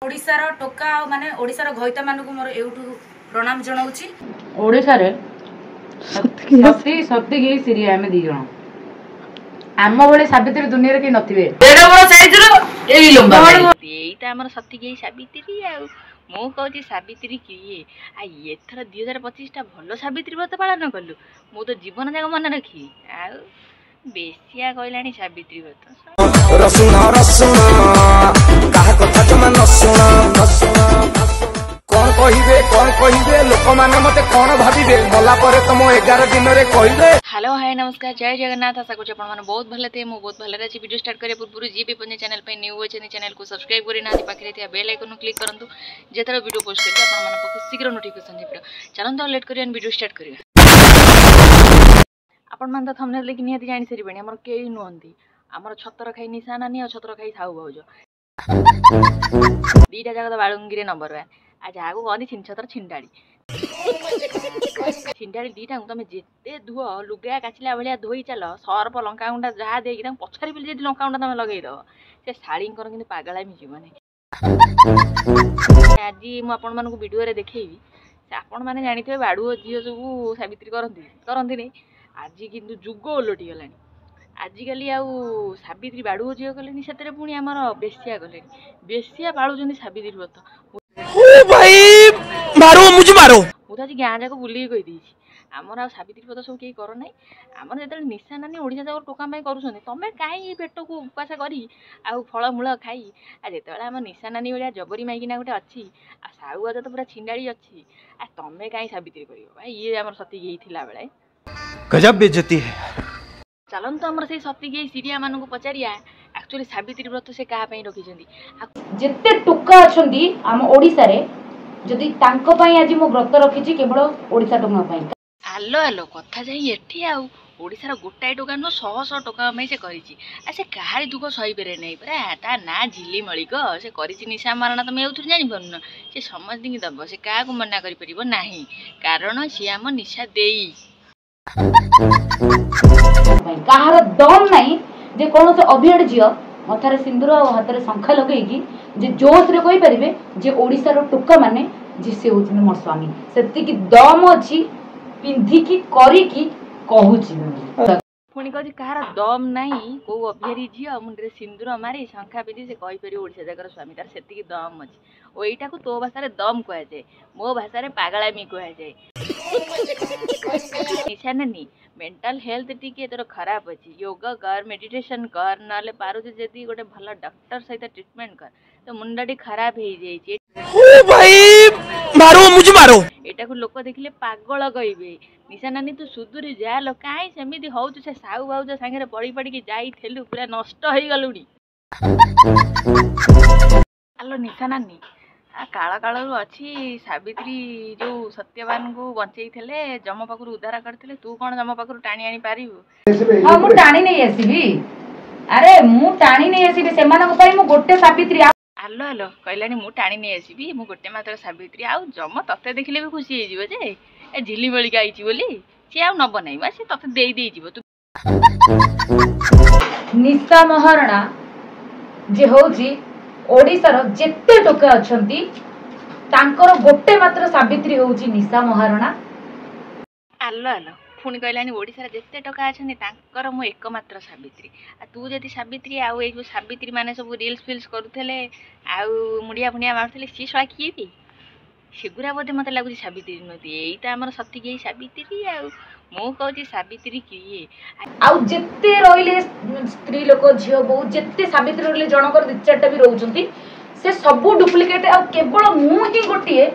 ओडिशार टोका माने ओडिशार घइता मानकु मोर एउठु प्रणाम जणाउची। ओडिशार सती सती गई सिरिया आमे दी जण आम बळे सावित्री दुनिया रे के नथिबे एडा बड़ साइज रो एई लंबा एईता हमर सती गई सावित्री आ मु कहूची सावित्री किए आ एथर 2025 टा भलो सावित्री व्रत पालन कलु मु तो जीवन जाक मन रखी आ बेसिया कहलानी सावित्री व्रत रसुण रसुण काहा कथा जमा नसुण कौन कहिबे लोक माने मते कौन भाबिबे मला परे तुम 11 दिन रे कहिबे। हेलो हाय नमस्कार जय जगन्नाथ आशा करूँ आप बहुत भले थे मुझे बहुत भले अच्छी वीडियो स्टार्ट करे पूर्व जी भी अपने चैनल पे न्यू अच्छे चैनल को सब्सक्राइब करना पाखे थी बेल आइकन क्लिक करूँ जिते वीडियो पोस्ट करके शीघ्र नोटिफिकेशन जीव चलते लेट कर वीडियो स्टार्ट करिया आपण मान तो थंबनेल देखि निहाती जानि सरिबेनी हमर केही नुहंती हमर छतर खाई निशा नानी और छतर खाई साहू भाउज दीटा जगह तो बाळुंगी रे नंबर 1 आज आगो कदी छिन छतर छिंडाड़ी छिंडाड़ी दीटा तुम जिते धुओ लुगा काचिला भाया धोई चल सर्फ लंका गुंडा जहाँ दे पछारी बिल जी लंका गुंडा तुम लगे दब से शाड़ी कि पागलामी जीवन आज मुझे वीडियो देखी आपण मैंने जानी बाड़ुओ झील सब सावित्री करती नहीं आज किंतु जुग ओलटि गलानी आजिकली आउ सावित्री बाड़ुओ झील कले से पुणी आमर बेसिया कले बेसिया पालुं सावित्री व्रत मुझे आज गाँ जाक बुल कहीदी आमर आ सावित्री व्रत सब कहीं कर ना आमर जो निशा नानी ओडिशा जाक टोका कर तुम कहीं पेट को उपास करी आउ फलमूल खाई आ जो आम निशा नानी भाया जबरी माइकिना गोटे अच्छी आ साहू आज तो पूरा छिंडाड़ी अच्छी आ तुम कहीं सावित्री कर ये आम सती गई थी बेले गजब बेइज्जती है। चलत आम से सती गई सीरिया मान पचारिया एक्चुअली सावित्री व्रत से क्या रखी जिते टोका अछंती आम ओडिसा रे जदि तांको पई आज मो व्रत रखिछि केवल ओडिसा टोका पई आलो आलो कथा जाई एठी आउ ओडिसार गोटाए टोका नो 100 टोका में से करिछि आ से कहारी दुख सही पेरे नै परा ता ना झिली मलिक से करिछि निशा मारना तमे एउथु जानि पन से समझ दिंगी दब से का को मना करि परिबो नाही कारण से आम निशा देई कहार दम नहीं जे कौन से अभियान झील मथारे सिंदूर और हाथ शंखा लगे जे जोश रे कहि परिबे जे ओडिसा रो टोका माने जे से होथिन मोर स्वामी सेति की दम अछि पिंधी की करी की कहूची पुणी कहती कहार दम नहीं कौ अभियारी झील मुंडे सिंदूर मारी शंखा पिंधि से कहीपर ओडिशा जाकर स्वामी तार से दम अच्छी यहीटा को तो भाषा दम कहुए मो भाषा पागलामी कहुए निशा नानी मेंटल हेल्थ टी तोर खराब अच्छी योगा कर मेडिटेशन कर ना पार जदि गोटे भल डॉक्टर सहित ट्रीटमेंट कर तो मुंडा खराब हो जाए एटा को लोक देखिले पागल कहबे निशा नानी तू सुधुरी जा लो काई सेमिति हो से साहू भाउज संगे पड़ी पड़ी की जाइलु पूरा नष्ट हो गलुनी आलो निशा नानी आ काल काल अच्छी सावित्री जो सत्यवान को बंचई थे जम पाखर उद्धार करते तू कौन जम पाखर टाणी आनी पारिबु हां मु टाणी नहीं आसीबी अरे मु टाणी नहीं आसीबी सेमानक पई मु गोटे सावित्री आलो आलो कहलानी मु टाणी नहीं आसीबी मु गोटे मात्र सावित्री आउ जम तते देखिले भी खुशी हो जे ए झिली बलिका आइची बोली सी आ नब नहीं बा सी तते देई देई जीवो तू निशा महाराणा जे होची ओडिसा रो जेते टोका अछंती तांकर गोटे मात्र सावित्री होची निशा महाराणा आलो आलो पुणी कहलानी ओडिसा जिते टोका अच्छे तांकर मो एकमात्र सावित्री आ तू जदि सावित्री आउ ए सावित्री माने सब रील्स फिल्स करूथले आउ मुड़िया फुड़िया मारुथले सी सळा किए भी सेगुरा बोधे मत लगुच सावित्री नदी यहीटा आम सती गई सावित्री आउ मु कहूँ सावित्री किए आउ जेते रहिले स्त्री लोक झियो बहु जेते सावित्री रहिले जनकर दि चारटा भी रहउचंती से सब डुप्लिकेट आ केवल मु ही गोटिए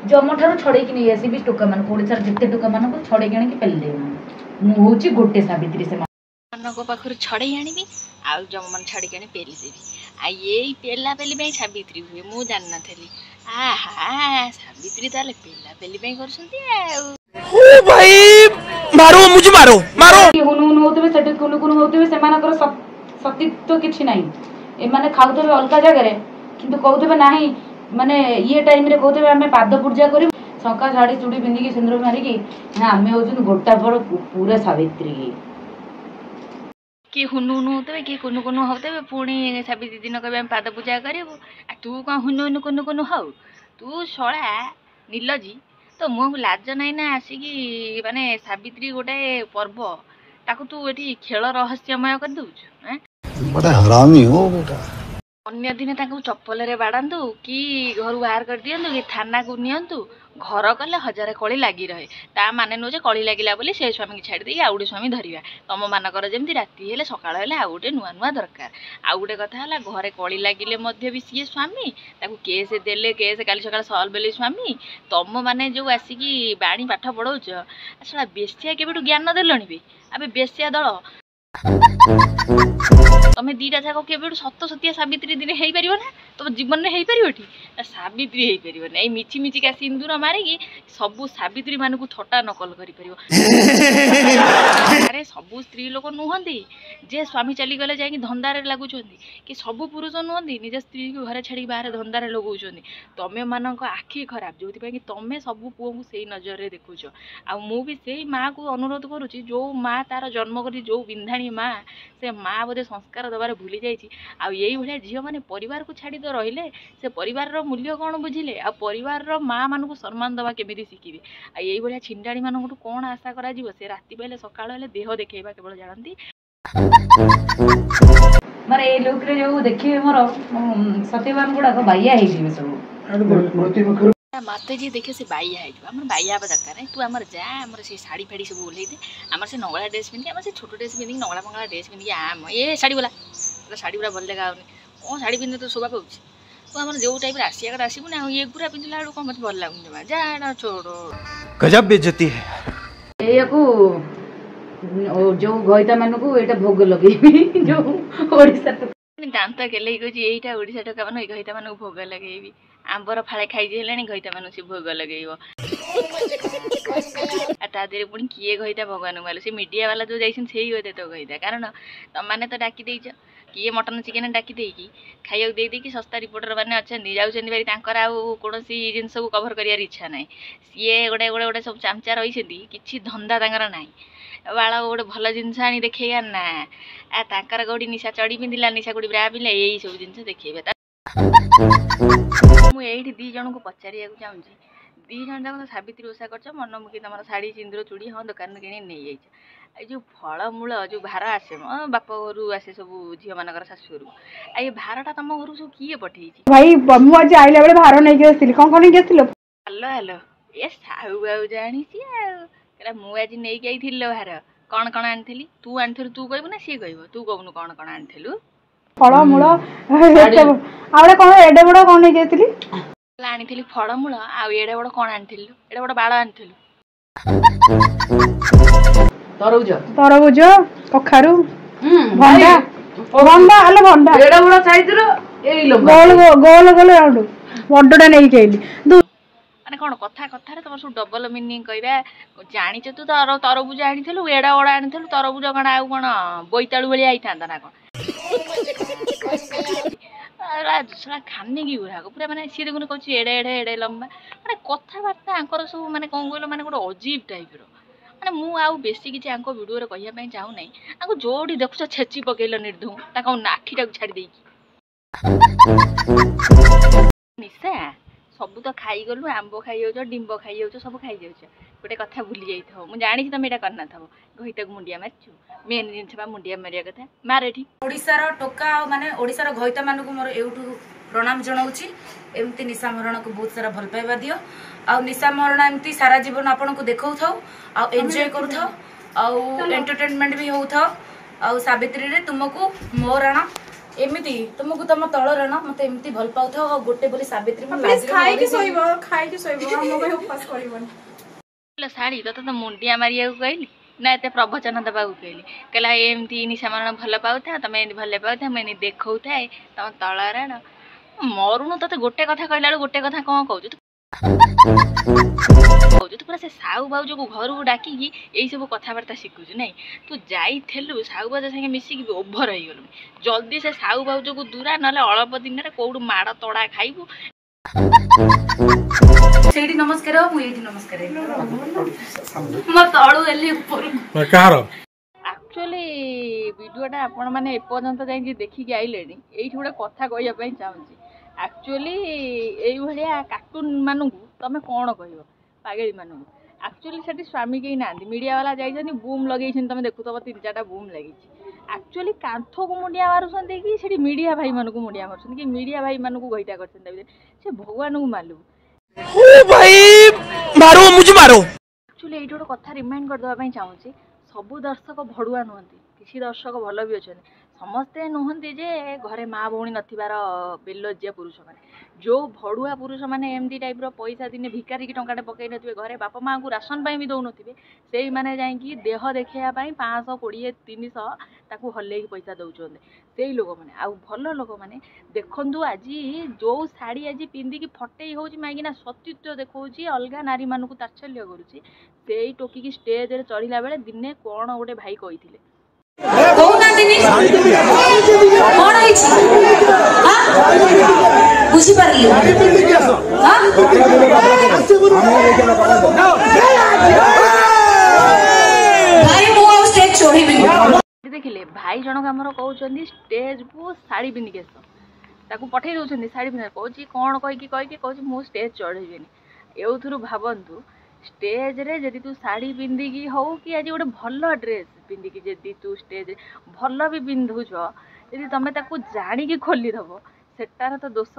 जमठारु छड़े कि नहीं आसी भी टोका मान ओडिसा जेते टोका मान को छड़े कि पेल दे मु होची गोटे सावित्री से मानको पाखर छड़े आनिबी आउ जम मन छड़े कि पेली देबी आ ये पेला पेली में सावित्री हुए मु जान नथली आहा सावित्री ताले पेला पेली में करसंती आउ ओ भाई मारो हुनु होतबे सेटे कुनु होतबे सेमानकर सतीत्व किछि नाही ए माने खाउतबे अलगा जगह रे किंतु कहउतबे नाही माने ये टाइम रे कहउतबे हमें पाद पूजा करी शंका साड़ी चूड़ी पिंदी की सिंदूर मारी की ना हमें होजन गोटा पर पूरा सावित्री किए हुनु हुनु होते किए कुनु कुनु होते पुणी सावित्री दिन कह पाद पूजा करू तू कौन हुनु हुनु कुनु कुनु हौ तू शला नीलजी तो मुह लाज नाई ना आसिकी माने सावित्री गोटे पर्व ताकू तू ये खेल रहस्यमय कर दउछु बड़ा हरामी हो बेटा अन्य दिन चप्पल बाड़ातु कि घर बाहर कर दियंतु कि थाना को नियंतु घर कले हजार कली लगी रहे ता माने नु जे कली लागिला बोली से स्वामी की छाड़ी देकी आउटे स्वामी धरिया तम मानकर जेमती राति हेले सकाळ हेले आ गोटे नुआ नुआ दरकार आ गोटे कथा हला घरे कली लागिले मध्य भी सीए स्वामी ताकू केस देले केस काली सकाळ सॉल्व बेली स्वामी तम माने जो आसिकी बाणी पाठ पढौछ असला बेस्या केबेटु ज्ञान देलणी बे अबे बेस्या दल तमें दीटा जाक केबेटु सत सतिया सावित्री दिन हेई परिबो ना तुम जीवन में हेई परिबो ठी सावित्री हेई परिबो ना ए मिछि मिछि का सिंदूर मारिकी सबु सावित्री मानकु थट्टा नकल करि परिबो अरे सबु स्त्री लोक नुहंती जे स्वामी चली गले जाई धंदारे लागुचंदी कि सबु पुरुष नुहंती निज स्त्री को घरे छाड़ी बाहर धंदारे लगौचंदी तमे मानक आखि खराब जोथि पई कि तमे सबु पुओ को सेही नजर रे देखुछ आ मु भी सेही मां को अनुरोध करूची जो मां तार जन्म करी जो बिंधाणी मां से मां बोधे संस्कार दबार भूली जाइए आई भाया झील मैंने परिवार को छाड़ी तो रहिले से परिवार मूल्य कौन बुझिले आ परिवार माँ मान को सम्मान दवा केमी शिखिबे आई भाया छिंडाणी मान कौन आशा करा से राति पाइले सकाळ हेले देह देखा केवल जानती माने ए लोक रे जो देखिए मोर सत्यवान गुडा को बाइया हे जिवे सब मत जी देखे से बाइया है आम बाइया हाँ दरकार तू आम जा आम से शाढ़ी फाड़ी सब ओल्ले दे आम से नगला ड्रेस पिंधि आम से छोट ड्रेस पिंधि नगला मंगला ड्रेस पिंधि आम ये शाढ़ी वाला शाढ़ी पूरा भल देखा कौन शाढ़ी पिंधे तो शोभा पाऊँ तू आम जो टाइप आसिया कट आसबू ना ये पूरा पिंधला बेलू कौन मत भल लगुनि जा छोड़ गजब बेइज्जती है जो घईता मानू एटा भोग लगे जो ओडिसा दांत केले कहे यहीटा ओडिशा टका मान घईता मान भोग लगे आंबर फाड़े खाई घईता मान से भोग लगे तादे पुणी किए घईता भगवान मालू से मीडिया वाला जो जाइए से ही होते तो घईता कारण तुमने तो डाकी देच किए मटन चिकेन डाकी देकी खाइया देकी सस्ता रिपोर्टर मैंने अच्छा जाऊँच भाई कौन जिनस को कभर कर इच्छा ना सी गोटे गोटे गोटे सब चामचा रही कि धंदा ना बाल गोटे भल जिनस आनी देखा ना तांकर गोटी निशा चढ़ी पिंधिला निशा गोटी ब्रा पिंधिला यही सब जिन देखेबे मुझे दी जन को पचारिया चाहूँगी दी जन जाक सावित्री ओषा कर मनमुखी तुम शाढ़ी सिंदूर चूड़ी हाँ दुकान कि नहीं जाइए जो फलमूल जो भार आसे बाप घर आसे सब झील मान शाशुर ये भारटा तुम घर सब किए पठे भाई मुझे आइला बेले भार नहीं कौन कौन हेलो हेलो ये साहू बाबू जानी मुझे नहीं भार कौन कौन आनी तू आनी तू कहबू ना सी कह तू कहूनु कौन कौन आनी फलमूल आउे कौन एडे बड़ कौन नहीं आनी फलमूल आड़े बड़ कौन आनी एडे बड़ बाड़ आनी तरबुज तरबुज कखारू भंडा भंडा आले भंडा एडा बड़ साइज रो ए लंबा गोल गोल गोल राउंड बडडा नहीं कहली माने कौन कथा कथा तुम सब डबल मीनिंग कहवा जानी तू तरबुज आनी एड़ा बड़ा आनी तरबुज कौन आउ कौन बोईतालू भाया आई था ना कौन खानी की गुराक पूरा मैंने सी देखुन कह एड़े एड़े एड़े लंबा मैंने कथबार्ता आंकर सब मैंने कौन कहल मैंने गोटे अजीब टाइप मैंने मुझे किसी भिडियो कहवाई चाहू ना आपको जोड़ी देखुच छेची पकईल निर्धूम आखिटा छाड़ी निशा सब तो खाई गलु आंब खाई जाऊ डिंब खाई जाऊ सब खाई जाऊ गोटे कथा भूली जाई मुझे जानी तुम यहाँ करना था घईता को मुंडिया मारचु मेन जिन मुंडिया मारिया कथा मारे ठीक ओडिशार टोका माने ओडिशार घईता मानू मोर एवठू प्रणाम जनाऊँगी एमती निशा मरण को बहुत सारा भल पाइबा दियो आ निशा मरण एमती सारा जीवन आपन को देखौ थाओ आ एंजॉय करू थाओ आ एंटरटेनमेंट भी हो थाओ आ सावित्री रे तुमको मो राणा एमती तुमको तुम तल राणा मते एमती भल पाउ थाओ आ गोटे बोली सावित्री में लाज खाई के सोइबो हम भाई उपवास करबन साड़ी तो मुंडिया मारिया कहली ना एत प्रवचन देवा कहली कहला एमती निशा मरण भल पाऊ था तुम एमती भल पाऊ था मुझे देखौ थाए तुम तल राण मरुनु तो गोटे कथा कहला गोटे कथा कौन कहू तू पूरा से साहू बाबू जो घर को डाकी यही सब कथबार्ता शिखुचु ना तू जाइलु साहू बाबू संगे मिसिक ओभर हो गलु जल्दी से साहू बाबू को दूरा ना अल्प दिन में कौटू माड़ तड़ा खाइबू सेठी नमस्कार मुझे नमस्कार मो तलू एली ऊपर आपको एक्चुअली वीडियोटा आपण मैंने एपर्यंत जाइए देखिक आइले ये गोटे कथा कहवाई चाहूँगी एक्चुअली ये कार्टून मानू तुम कौन कह पागेली मानू एक्चुअली से स्वामी कहीं ना मीडिया वाला जाइए बूम लगे तुम देखुव 3-4टा बूम लगी एक्चुअली कांथ को मुंडिया मारुंट कि मीडिया भाई मानक मुंडिया मारुंट कि मीडिया भाई मानक गईटा कर भगवान को मालू एक्चुअली ये गोटे कथा रिमाइंड करदेवाई चाहूँगी सबू दर्शक भड़ुआ नुहति किसी दर्शक भल भी अच्छा समस्ते नुहति जे घरे माँ भौणी नथिबार बेलज्या पुरुष मैंने जो भड़ुआ पुरुष मैंने एमती टाइप पैसा दिने भिकारी की टंकाटे पकई नथिबे घरे बापा माँ को राशन भी दौन थे से मैंने जाकि देह देखापी 500-20-300 ताकू हल्ले पैसा दौरान से लोक मैंने आउ भल लोक मैंने देखु आज जो शाढ़ी आज पिंधिकी फटई हो माइकिना सतीत्व देखा अलग नारी मानक तात्सल्य करुच्ची से टोकिकी स्टेज रे चढ़ला बेले दिने कौन गोटे भाई कही देखिले भाई जनक आमर कहते स्टेज को शाढ़ी पिंधिक आस पठे दौरान शाढ़ी पिंध कौन कौन कही मु स्टेज चढ़ेबी एथुरु भावतु स्टेज रे जदि तू शाढ़ी पिंधिकी हो कि आज गोटे भल ड्रेस पिंधिकी जदि तू स्टेज भल भी पिंधुच जदि तुम ताकू जाणिकी खोलीदेव सेटार तो दोष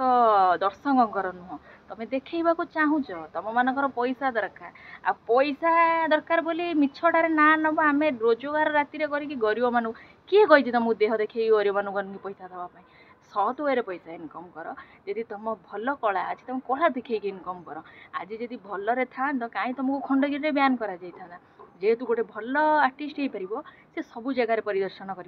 दर्शकर नुह तुम देखा चाहूच तुम मानकर पैसा दरकार आ पैसा दरकार बोली मिछटारे ना नब आम रोजगार राति करके गरीब मानू किए कही तुमको देह देखे गरीब मानू पैसा देवाई सत वे पैसा इनकम कर जदि तुम भल कला आज तुम कला देखिए इनकम कर आज जदि भलरे था कहीं तुमको खंडगिरी बैन कर जेहेतु गोटे भल आर्टिस्ट हो पार से सबू जगार परिदर्शन कर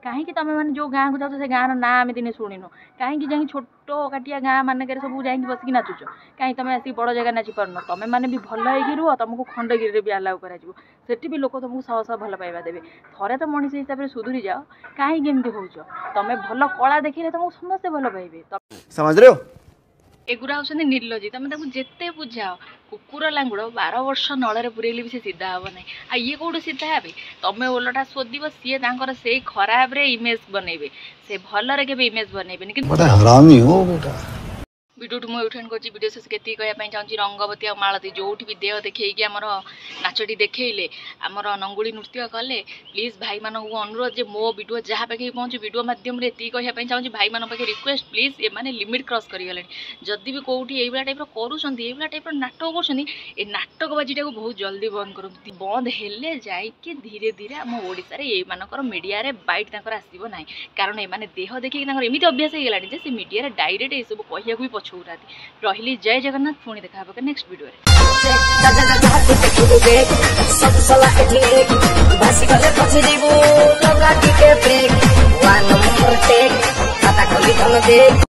कहीं तुम मैंने जो गाँव को जाओ से गाँव ना आम दिने शुणुनु कहीं जा छोट काटिया गाँ मानक सब जा बसिक नाचुच कहीं तुम आसिक बड़ जगह नाची पारन तुम मैंने भी भल हो रुह तुमको खंडगिरी भी अलाउ कर भी लोक तुमको शह भल पाइबा देवे थे तो मनीष हिसाब से सुधुरी जाओ कहीं हो तुम भल कला देखिले तुमको समस्ते भल पाइबे समझ रहे हो एगुरा होती निर्लजी तुम जिते बुझाओ कुकुर लांगुड़ 12 वर्ष नल पुरेली भी से सीधा हम ना आ ये कौट सीधा हे तुम ओलटा शोध सी से खराब रे इमेज बनइबे से भल के इमेज बनइबे बड़ा हरामी हो बेटा वीडियो टू मुझे कर वीडियो शेष के कहना चाहूँगी रंगवती और मालती जो भी देह देखी आमर नाचटी देखले आमर नंगुड़ी नृत्य कले प्लीज भाई मान अनुरोध जे मो वीडियो जहाँ पाखे पहुँची वीडियो मध्यम कहना चाहूँगी भाई मान पाखे रिक्वेस्ट प्लीज ये लिमिट क्रॉस करगले जदि भी कौटी ये टाइप करूँ टाइप नाटक कर नाटक बाजीटा को बहुत जल्दी बंद करूँ बंद हेले जाइए धीरे धीरे आम ओडिशा रे ये मीडिया रे बाइट आसब ना कारण ये देह देखिए एमती अभ्यास हो गलानी से मीडिया डायरेक्ट ये सब कहूँ भी पछौराती रही जय जगन्नाथ पुणी देखा नेक्स्ट वीडियो रे।